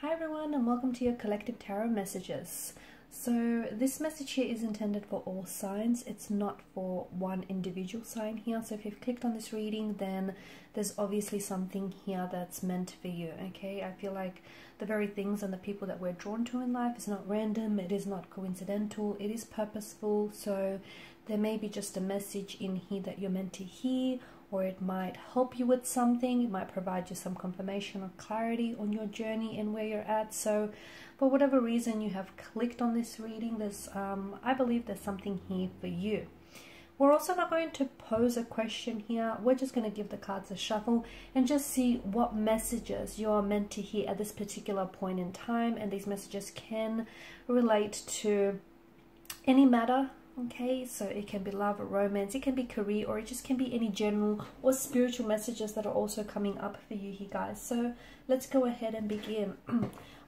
Hi everyone, and welcome to your collective tarot messages. So this message here is intended for all signs. It's not for one individual sign here. So if you've clicked on this reading, then there's obviously something here that's meant for you. Okay, I feel like the very things and the people that we're drawn to in life is not random, it is not coincidental, it is purposeful. So there may be just a message in here that you're meant to hear, or it might help you with something. It might provide you some confirmation or clarity on your journey and where you're at. So for whatever reason you have clicked on this reading, there's I believe there's something here for you. We're also not going to pose a question here. We're just going to give the cards a shuffle and just see what messages you're meant to hear at this particular point in time. And these messages can relate to any matter. Okay, so it can be love or romance, it can be career, or it just can be any general or spiritual messages that are also coming up for you here, guys. So let's go ahead and begin.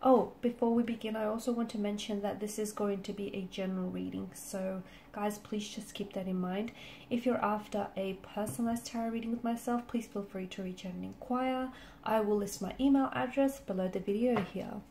Oh, before we begin, I also want to mention that this is going to be a general reading. So guys, please just keep that in mind. If you're after a personalized tarot reading with myself, please feel free to reach out and inquire. I will list my email address below the video here.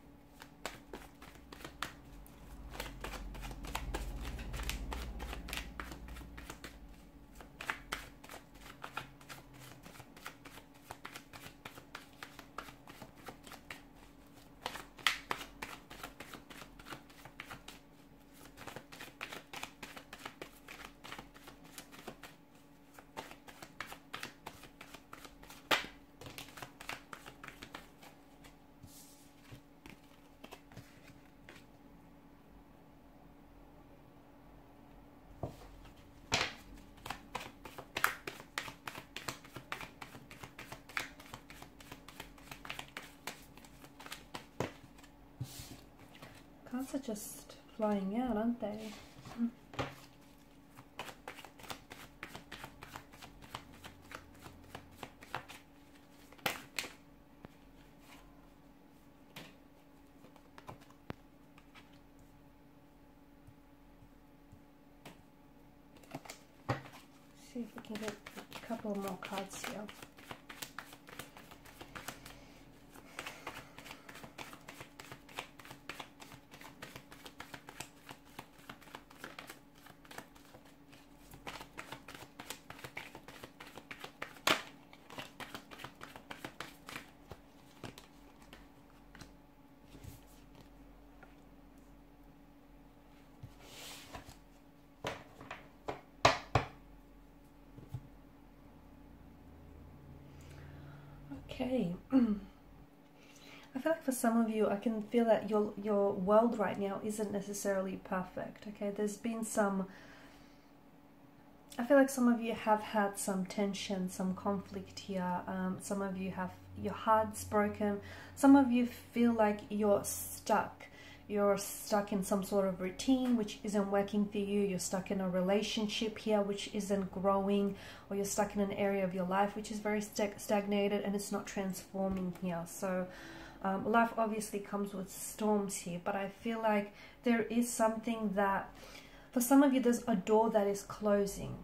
Cards are just flying out, aren't they? See if we can get a couple more cards here. Okay. I feel like for some of you, I can feel that your world right now isn't necessarily perfect. Okay, there's been some, I feel like some of you have had some tension, some conflict here. Some of you have your hearts broken. Some of you feel like you're stuck. You're stuck in some sort of routine which isn't working for you. You're stuck in a relationship here which isn't growing, or you're stuck in an area of your life which is very stagnated and it's not transforming here. So life obviously comes with storms here, but I feel like there is something that, for some of you, there's a door that is closing,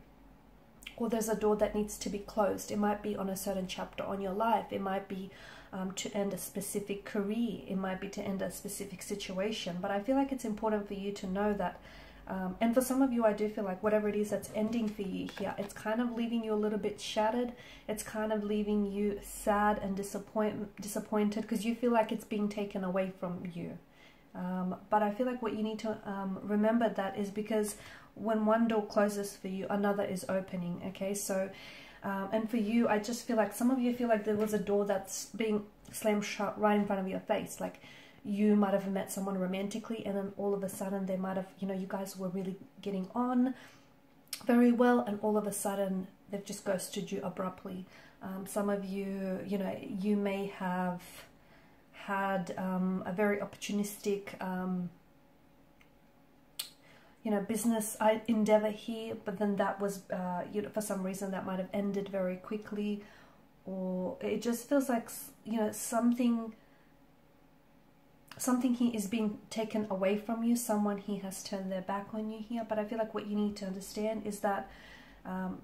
or there's a door that needs to be closed. It might be on a certain chapter on your life. It might be to end a specific career. It might be to end a specific situation. But I feel like it's important for you to know that, and for some of you, I do feel like whatever it is that's ending for you here, it's kind of leaving you a little bit shattered. It's kind of leaving you sad and disappointed because you feel like it's being taken away from you. But I feel like what you need to remember that is because when one door closes for you, another is opening. Okay, so and for you, I just feel like some of you feel like there was a door that's being slammed shut right in front of your face. Like you might have met someone romantically, and then all of a sudden they might have, you know, you guys were really getting on very well, and all of a sudden they've just ghosted you abruptly. Some of you, you know, you may have had a very opportunistic you know, business endeavor here, but then that was you know, for some reason that might have ended very quickly, or it just feels like, you know, something here is being taken away from you. Someone here has turned their back on you here. But I feel like what you need to understand is that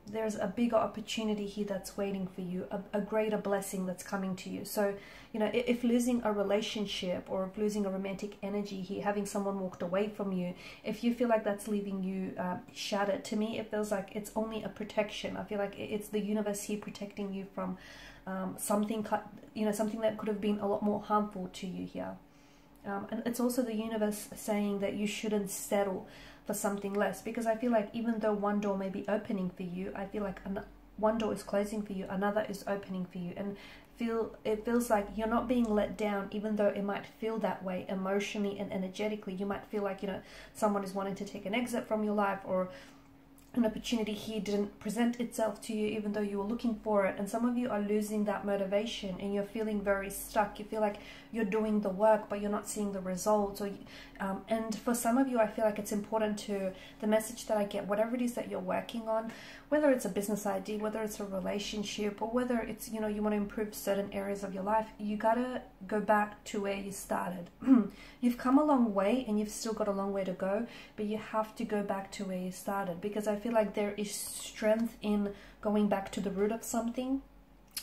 there's a bigger opportunity here that's waiting for you, a greater blessing that's coming to you. So, you know, if losing a relationship or if losing a romantic energy here, having someone walked away from you, if you feel like that's leaving you shattered, to me it feels like it's only a protection. I feel like it's the universe here protecting you from something, you know, something that could have been a lot more harmful to you here. And it's also the universe saying that you shouldn't settle for something less, because I feel like even though one door may be opening for you, I feel like one door is closing for you, another is opening for you, and it feels like you're not being let down, even though it might feel that way emotionally and energetically. You might feel like, you know, someone is wanting to take an exit from your life, or an opportunity here didn't present itself to you even though you were looking for it, and some of you are losing that motivation and you're feeling very stuck. You feel like you're doing the work but you're not seeing the results, or and for some of you, I feel like it's important to, the message that I get, whatever it is that you're working on, whether it's a business idea, whether it's a relationship, or whether it's, you know, you want to improve certain areas of your life, you gotta go back to where you started. You've come a long way and you've still got a long way to go, but you have to go back to where you started, because I feel like there is strength in going back to the root of something.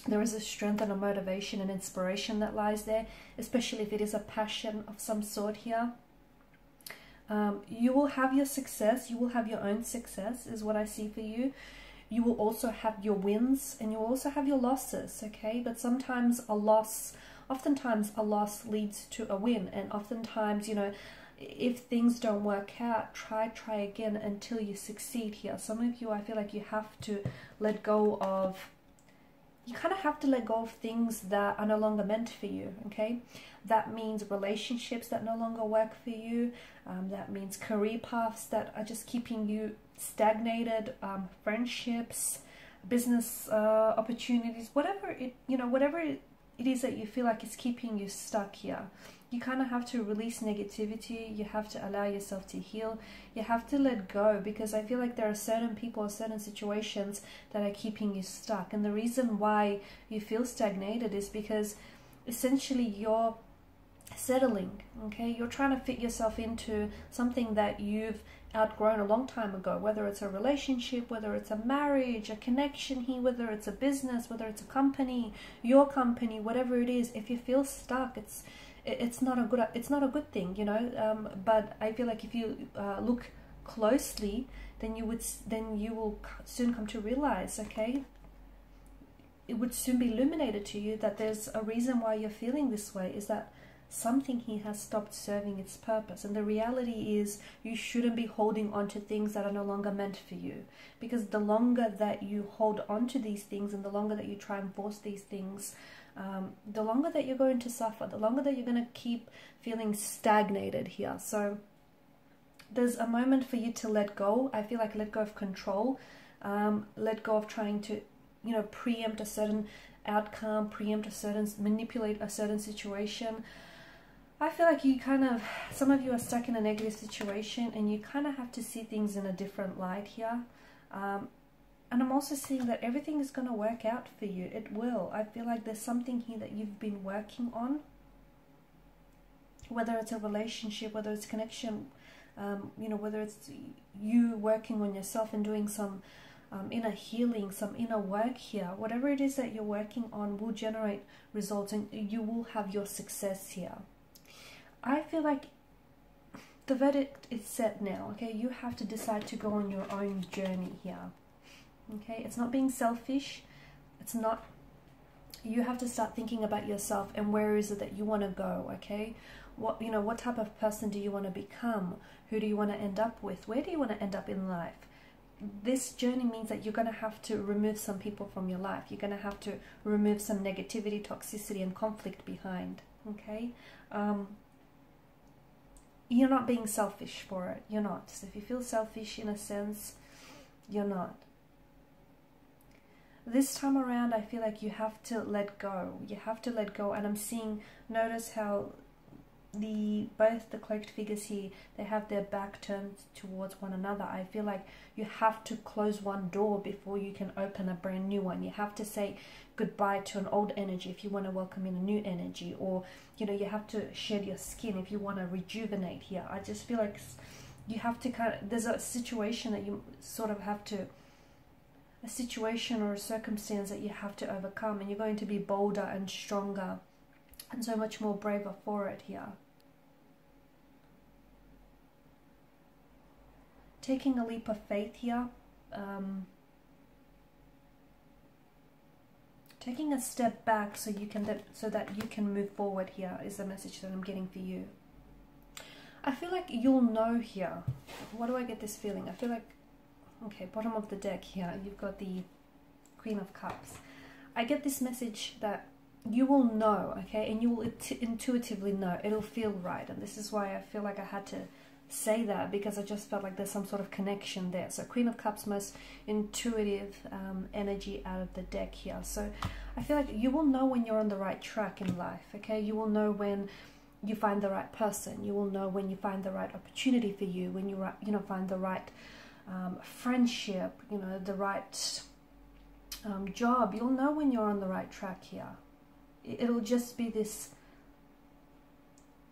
There is a strength and a motivation and inspiration that lies there, especially if it is a passion of some sort here. You will have your success, you will have your own success is what I see for you. You will also have your wins and you will also have your losses, okay? But sometimes oftentimes a loss leads to a win, and oftentimes, you know, if things don't work out, try again until you succeed here. Some of you, I feel like you have to let go of, you kind of have to let go of things that are no longer meant for you, okay? That means relationships that no longer work for you. That means career paths that are just keeping you stagnated, friendships, business opportunities, whatever it, you know, whatever it is that you feel like is keeping you stuck here. You kind of have to release negativity. You have to allow yourself to heal. You have to let go, because I feel like there are certain people or certain situations that are keeping you stuck. And the reason why you feel stagnated is because essentially you're settling, okay? You're trying to fit yourself into something that you've outgrown a long time ago, whether it's a relationship, whether it's a marriage, a connection here, whether it's a business, whether it's a company, your company, whatever it is. If you feel stuck, it's not a good thing, you know. But I feel like if you look closely, then you will soon come to realize, okay, it would soon be illuminated to you that there's a reason why you're feeling this way, is that something here has stopped serving its purpose. And the reality is you shouldn't be holding on to things that are no longer meant for you, because the longer that you hold on to these things and the longer that you try and force these things, the longer that you're going to suffer, the longer that you're going to keep feeling stagnated here. So there's a moment for you to let go. I feel like let go of control, let go of trying to, you know, preempt a certain outcome, manipulate a certain situation. I feel like some of you are stuck in a negative situation and you kind of have to see things in a different light here. And I'm also seeing that everything is going to work out for you. It will. I feel like there's something here that you've been working on, whether it's a relationship, whether it's connection, you know, whether it's you working on yourself and doing some inner healing, some inner work here. Whatever it is that you're working on will generate results and you will have your success here. I feel like the verdict is set now, okay? You have to decide to go on your own journey here, okay? It's not being selfish. It's not, you have to start thinking about yourself and where is it that you want to go, okay? What, you know, what type of person do you want to become? Who do you want to end up with? Where do you want to end up in life? This journey means that you're going to have to remove some people from your life. You're going to have to remove some negativity, toxicity, and conflict behind, okay? You're not being selfish for it. You're not. So if you feel selfish in a sense, you're not. This time around, I feel like you have to let go. You have to let go. And I'm seeing, notice how both the cloaked figures here, they have their back turned towards one another. I feel like you have to close one door before you can open a brand new one. You have to say goodbye to an old energy if you want to welcome in a new energy, or, you know, you have to shed your skin if you want to rejuvenate here. I just feel like you have to there's a situation that you sort of have to a situation or a circumstance that you have to overcome, and you're going to be bolder and stronger and so much more braver for it here. Taking a leap of faith here, taking a step back so that you can move forward here is the message that I'm getting for you. I feel like you'll know here. What do I get this feeling? I feel like, okay, bottom of the deck here, you've got the Queen of Cups. I get this message that you will know, okay, and you will intuitively know. It'll feel right, and this is why I feel like I had to say that, because I just felt like there's some sort of connection there. So Queen of Cups, most intuitive energy out of the deck here. So I feel like you will know when you're on the right track in life, okay? You will know when you find the right person. You will know when you find the right opportunity for you, when you find the right friendship, the right job. You'll know when you're on the right track here. It'll just be this.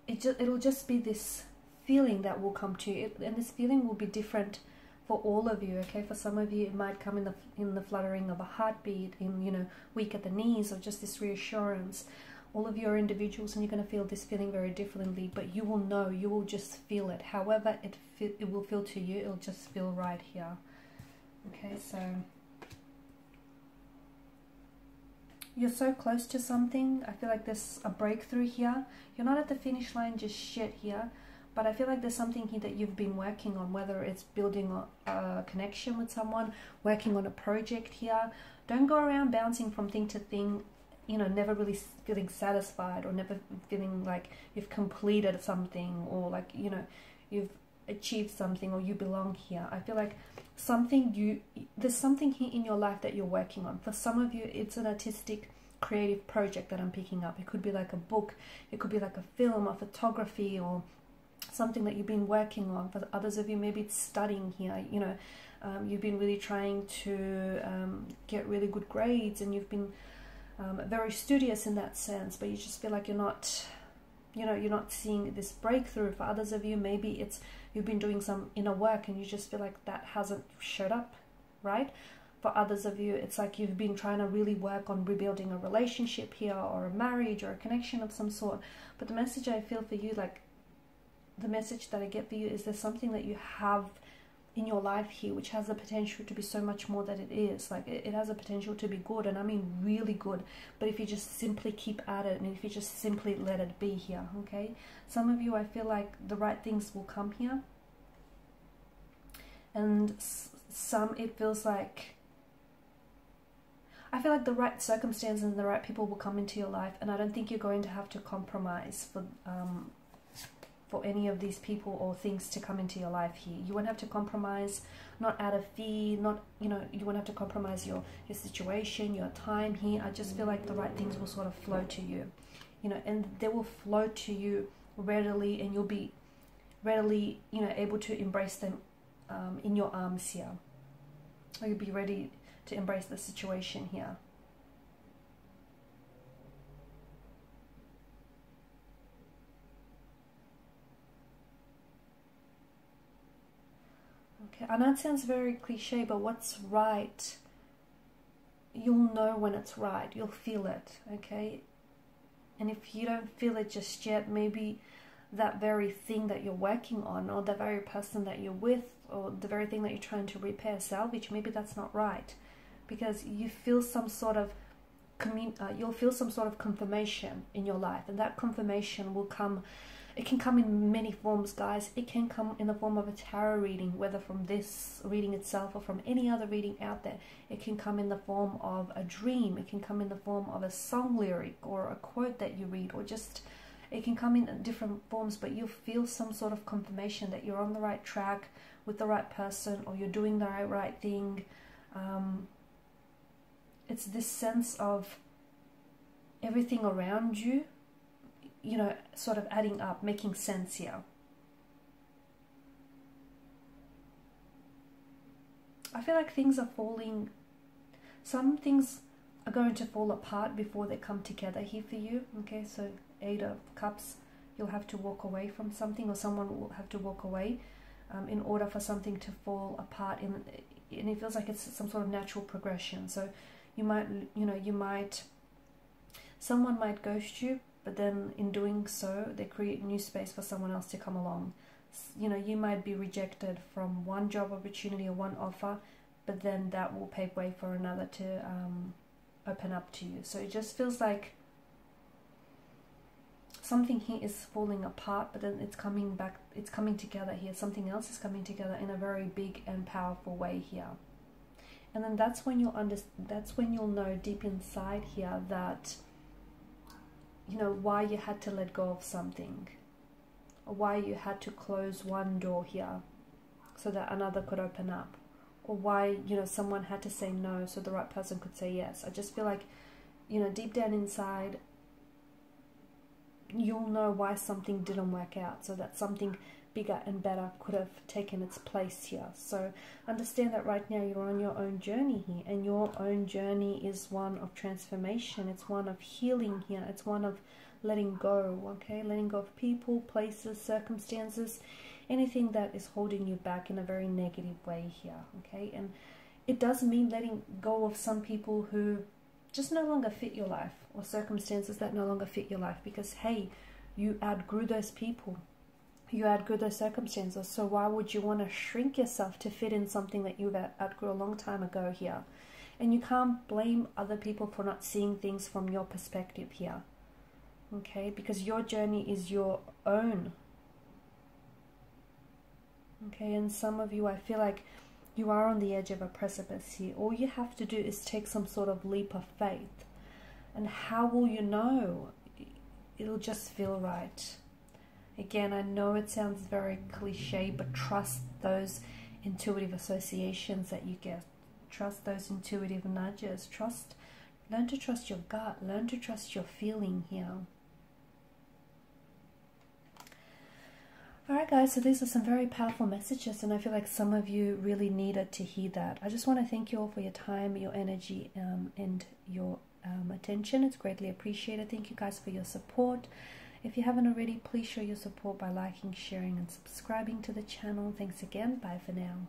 It'll just be this feeling that will come to you, and this feeling will be different for all of you. Okay, for some of you it might come in the fluttering of a heartbeat, in weak at the knees, or just this reassurance. All of you are individuals, and you're going to feel this feeling very differently, but you will know, you will just feel it. However it will feel to you, it'll just feel right here. Okay, so you're so close to something. I feel like there's a breakthrough here. You're not at the finish line just yet here, but I feel like there's something here that you've been working on, whether it's building a connection with someone, working on a project here. Don't go around bouncing from thing to thing, never really feeling satisfied, or never feeling like you've completed something, or like, you've achieved something, or you belong here. I feel like there's something here in your life that you're working on. For some of you, it's an artistic, creative project that I'm picking up. It could be like a book, it could be like a film, or photography, or something that you've been working on. For others of you, maybe it's studying here. You've been really trying to get really good grades, and you've been very studious in that sense, but you just feel like you're not seeing this breakthrough. For others of you, maybe it's you've been doing some inner work and you just feel like that hasn't showed up, right? For others of you, it's like you've been trying to really work on rebuilding a relationship here, or a marriage, or a connection of some sort. But the message I feel for you, like the message that I get for you, is there's something that you have in your life here which has the potential to be so much more than it is. Like it has a potential to be good, and I mean really good, but if you just simply keep at it, and if you just simply let it be here, okay? Some of you, I feel like the right things will come here, and some it feels like, I feel like the right circumstances and the right people will come into your life, and I don't think you're going to have to compromise for any of these people or things to come into your life here. You won't have to compromise, not out of fear, you won't have to compromise your situation, your time here. I just feel like the right things will sort of flow to you, and they will flow to you readily, and you'll be readily, able to embrace them in your arms here. Or you'll be ready to embrace the situation here. I know it sounds very cliche, but what's right, you'll know when it's right. You'll feel it, okay? And if you don't feel it just yet, maybe that very thing that you're working on, or the very person that you're with, or the very thing that you're trying to repair, salvage, maybe that's not right. Because you feel some sort of you'll feel some sort of confirmation in your life, and that confirmation will come. It can come in many forms, guys. It can come in the form of a tarot reading, whether from this reading itself or from any other reading out there. It can come in the form of a dream. It can come in the form of a song lyric, or a quote that you read, or just, it can come in different forms, but you'll feel some sort of confirmation that you're on the right track with the right person, or you're doing the right thing. It's this sense of everything around you, sort of adding up, making sense here. I feel like things are falling, some things are going to fall apart before they come together here for you, okay? So 8 of Cups, you'll have to walk away from something, or someone will have to walk away in order for something to fall apart and it feels like it's some sort of natural progression. So you might, someone might ghost you, but then in doing so, they create new space for someone else to come along. You might be rejected from one job opportunity or one offer, but then that will pave way for another to open up to you. So it just feels like something here is falling apart, but then it's coming back, it's coming together here. Something else is coming together in a very big and powerful way here. And then that's when you'll know deep inside here that, why you had to let go of something, or why you had to close one door here so that another could open up, or why, someone had to say no so the right person could say yes. I just feel like, deep down inside, you'll know why something didn't work out, so that something bigger and better could have taken its place here. So understand that right now you're on your own journey here, and your own journey is one of transformation. It's one of healing here. It's one of letting go, okay? Letting go of people, places, circumstances, anything that is holding you back in a very negative way here, okay? And it does mean letting go of some people who just no longer fit your life, or circumstances that no longer fit your life, because hey, you outgrew those people, you outgrew those circumstances. So why would you want to shrink yourself to fit in something that you outgrew a long time ago here? And you can't blame other people for not seeing things from your perspective here, okay? Because your journey is your own, okay? And some of you, I feel like you are on the edge of a precipice here. All you have to do is take some sort of leap of faith. And how will you know? It'll just feel right. Again, I know it sounds very cliche, but trust those intuitive associations that you get. Trust those intuitive nudges. Learn to trust your gut. Learn to trust your feeling here. Alright guys, so these are some very powerful messages, and I feel like some of you really needed to hear that. I just want to thank you all for your time, your energy, and your attention. It's greatly appreciated. Thank you guys for your support. If you haven't already, please show your support by liking, sharing, and subscribing to the channel. Thanks again. Bye for now.